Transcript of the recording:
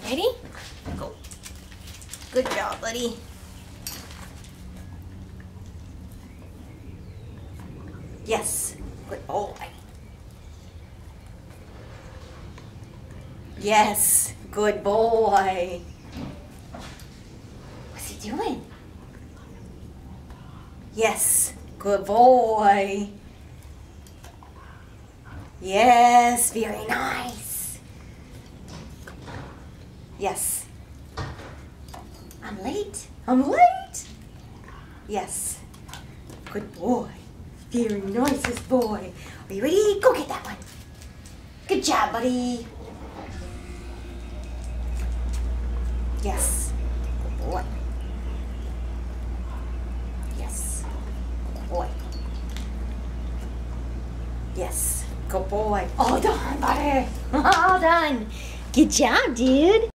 Ready? Go. Good job, buddy. Yes. Good boy. Yes. Good boy. What's he doing? Yes. Good boy. Yes. Very nice. Yes. I'm late. I'm late. Yes. Good boy. Very nicest boy. Are you ready? Go get that one. Good job, buddy. Yes. Good boy. Yes. Good boy. Yes. Good boy. All done, buddy. All done. Good job, dude.